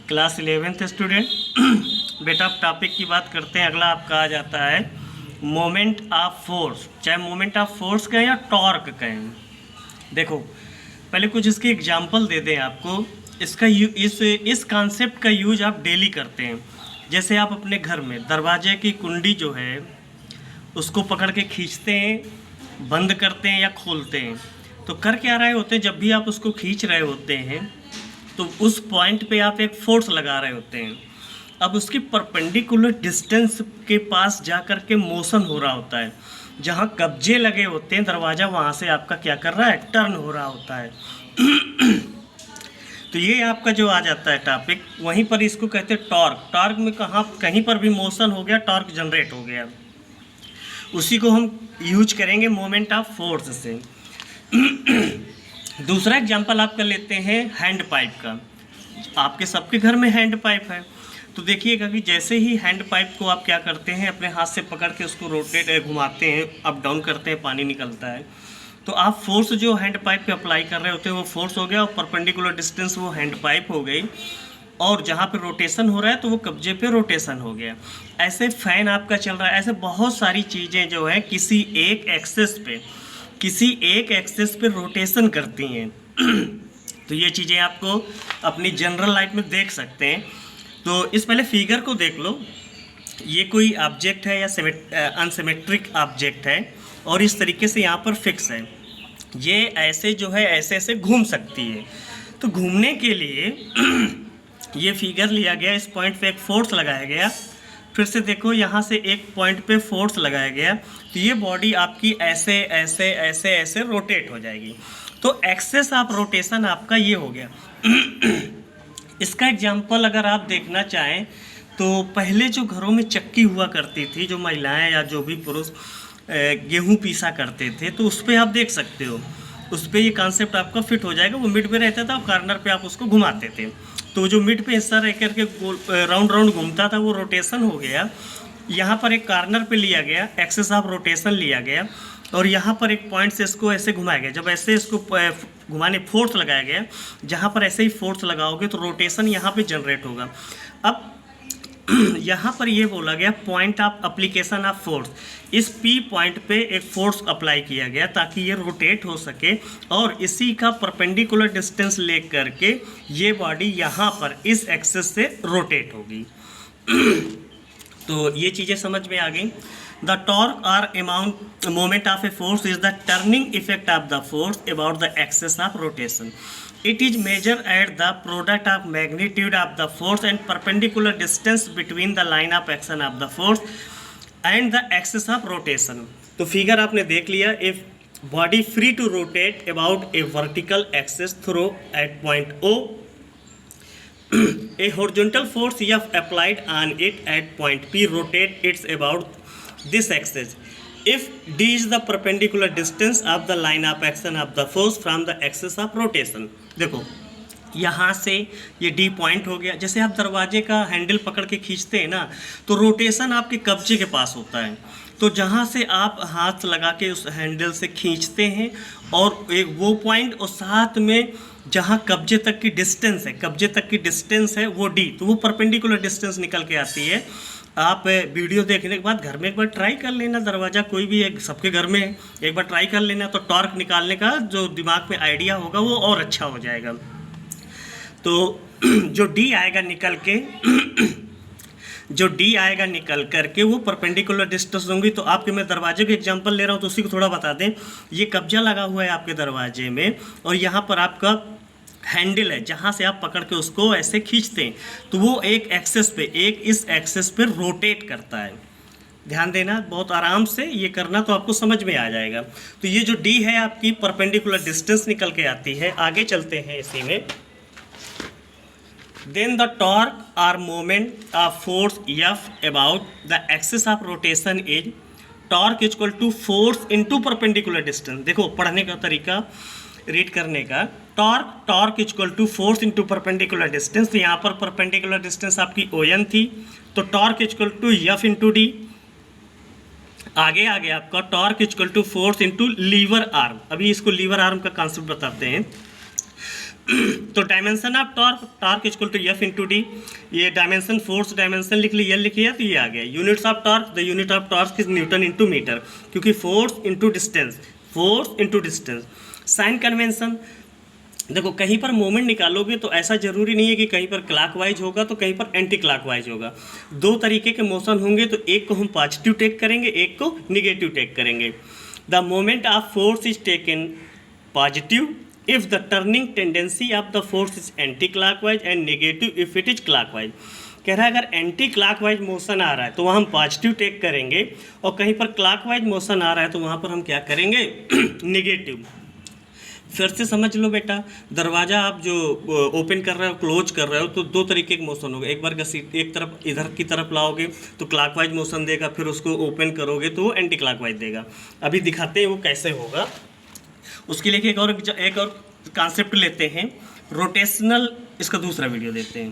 Class 11th student. बेटा आप topic की बात करते हैं। अगला आपका आ जाता है मोमेंट ऑफ फोर्स, चाहे मोमेंट ऑफ फोर्स कहें या टॉर्क कहें। देखो पहले कुछ इसके एग्जांपल दे दें आपको। इसका इस कॉन्सेप्ट का यूज आप डेली करते हैं। जैसे आप अपने घर में दरवाजे की कुंडी जो है उसको पकड़ के खींचते हैं, बंद करते हैं या खोलते हैं। तो कर क्या रहे होते हैं, जब भी आप उसको खींच रहे होते हैं तो उस पॉइंट पे आप एक फोर्स लगा रहे होते हैं। अब उसकी परपेंडिकुलर डिस्टेंस के पास जा कर के मोशन हो रहा होता है। जहाँ कब्जे लगे होते हैं दरवाज़ा, वहाँ से आपका क्या कर रहा है, टर्न हो रहा होता है। तो ये आपका जो आ जाता है टॉपिक, वहीं पर इसको कहते हैं टॉर्क। टॉर्क में कहीं पर भी मोशन हो गया, टॉर्क जनरेट हो गया। उसी को हम यूज करेंगे मोमेंट ऑफ फोर्स से। दूसरा एग्जांपल आप कर लेते हैं हैंड पाइप का। आपके सबके घर में हैंड पाइप है। तो देखिएगा कि जैसे ही हैंड पाइप को आप क्या करते हैं, अपने हाथ से पकड़ के उसको रोटेट घुमाते हैं, अप डाउन करते हैं, पानी निकलता है। तो आप फोर्स जो हैंड पाइप पे अप्लाई कर रहे होते हैं वो फोर्स हो गया, और परपेंडिकुलर डिस्टेंस वो हैंड पाइप हो गई। और जहाँ पे रोटेशन हो रहा है तो वो कब्जे पे रोटेशन हो गया। ऐसे फैन आपका चल रहा है। ऐसे बहुत सारी चीज़ें जो है किसी एक एक्सेस पे रोटेशन करती हैं। तो ये चीज़ें आपको अपनी जनरल लाइफ में देख सकते हैं। तो इस पहले फिगर को देख लो। ये कोई ऑब्जेक्ट है या अनसिमेट्रिक ऑब्जेक्ट है, और इस तरीके से यहाँ पर फिक्स है। ये ऐसे जो है ऐसे ऐसे घूम सकती है। तो घूमने के लिए ये फिगर लिया गया, इस पॉइंट पे एक फोर्स लगाया गया। फिर से देखो यहाँ से एक पॉइंट पे फोर्स लगाया गया, तो ये बॉडी आपकी ऐसे ऐसे ऐसे ऐसे रोटेट हो जाएगी। तो एक्सेस ऑफ रोटेशन आपका ये हो गया। इसका एग्जांपल अगर आप देखना चाहें तो पहले जो घरों में चक्की हुआ करती थी, जो महिलाएं या जो भी पुरुष गेहूं पीसा करते थे, तो उस पर आप देख सकते हो, उस पर ये कॉन्सेप्ट आपका फिट हो जाएगा। वो मिड पे रहता था और कॉर्नर पे आप उसको घुमाते थे। तो जो मिड पे हिस्सा रह करके राउंड राउंड घूमता था वो रोटेशन हो गया। यहाँ पर एक कॉर्नर पे लिया गया, एक्सेस ऑफ रोटेशन लिया गया, और यहाँ पर एक पॉइंट से इसको ऐसे घुमाया गया। जब ऐसे इसको घुमाने फोर्स लगाया गया, जहाँ पर ऐसे ही फोर्स लगाओगे तो रोटेशन यहाँ पे जनरेट होगा। अब यहाँ पर ये बोला गया point of application of force. इस P पॉइंट पे एक फोर्स अप्लाई किया गया ताकि ये रोटेट हो सके, और इसी का परपेंडिकुलर डिस्टेंस ले करके ये बॉडी यहाँ पर इस एक्सेस से रोटेट होगी। तो ये चीज़ें समझ में आ गई। The torque or amount moment of a force is the turning effect of the force about the axis of rotation. It is measured at the product of magnitude of the force and perpendicular distance between the line of action of the force and the axis of rotation. तो figure आपने देख लिया। If body free to rotate about a vertical axis through at point O, a horizontal force F applied on it at point P rotate it's about this axis. If D is the perpendicular distance of the line of action of the force from the axis of rotation. देखो यहाँ से ये D point हो गया। जैसे आप दरवाजे का हैंडल पकड़ के खींचते हैं ना, तो रोटेशन आपके कब्जे के पास होता है। तो जहाँ से आप हाथ लगा के उस हैंडल से खींचते हैं, और एक वो पॉइंट, और साथ में जहाँ कब्जे तक की डिस्टेंस है वो D, तो वो परपेंडिकुलर डिस्टेंस निकल के आती है। आप वीडियो देखने के बाद घर में एक बार ट्राई कर लेना। दरवाज़ा कोई भी एक सबके घर में है, एक बार ट्राई कर लेना, तो टॉर्क निकालने का जो दिमाग में आइडिया होगा वो और अच्छा हो जाएगा। तो जो D आएगा निकल करके वो परपेंडिकुलर डिस्टेंस होंगी। तो आपके मैं दरवाजे के एग्जांपल ले रहा हूँ, तो उसी को थोड़ा बता दें। ये कब्जा लगा हुआ है आपके दरवाजे में, और यहाँ पर आपका हैंडल है जहाँ से आप पकड़ के उसको ऐसे खींचते हैं, तो वो एक इस एक्सेस पे रोटेट करता है। ध्यान देना, बहुत आराम से ये करना तो आपको समझ में आ जाएगा। तो ये जो D है आपकी परपेंडिकुलर डिस्टेंस निकल के आती है। आगे चलते हैं इसी में। Then the torque or moment of force F about the axis of rotation is torque is equal to force into perpendicular distance. देखो पढ़ने का तरीका, रीड करने का। Torque is equal to force into perpendicular distance. तो यहाँ पर perpendicular distance आपकी ON थी, तो torque is equal to F into D। आगे आपका torque is equal to force into lever arm. अभी इसको लीवर आर्म का कॉन्सेप्ट बताते हैं। तो dimension of torque equal to F into D, ये डायमेंशन फोर्स डायमेंशन लिख लिया तो ये आ गया। Units of torque, the unit of torque is newton into metre, क्योंकि force into distance. Sign convention, देखो कहीं पर मोमेंट निकालोगे तो ऐसा जरूरी नहीं है कि कहीं पर क्लॉकवाइज होगा तो कहीं पर एंटी क्लॉकवाइज होगा। दो तरीके के मोशन होंगे, तो एक को हम पॉजिटिव टेक करेंगे, एक को निगेटिव टेक करेंगे। The moment of force is taken positive if the turning tendency of the force is anti clockwise and negative if it is clockwise. कह रहा है अगर एंटी क्लॉकवाइज मोशन आ रहा है तो वहाँ हम पॉजिटिव टेक करेंगे, और कहीं पर क्लॉकवाइज मोशन आ रहा है तो वहाँ पर हम क्या करेंगे, निगेटिव। फिर से समझ लो बेटा, दरवाज़ा आप जो ओपन कर रहे हो क्लोज कर रहे हो तो दो तरीके के मोशन होगा। एक बार घसीट एक तरफ इधर की तरफ लाओगे तो क्लॉकवाइज मोशन देगा, फिर उसको ओपन करोगे तो वो एंटी क्लॉकवाइज देगा। अभी दिखाते हैं वो कैसे होगा। उसके लिए एक और कॉन्सेप्ट लेते हैं, रोटेशनल, इसका दूसरा वीडियो देते हैं।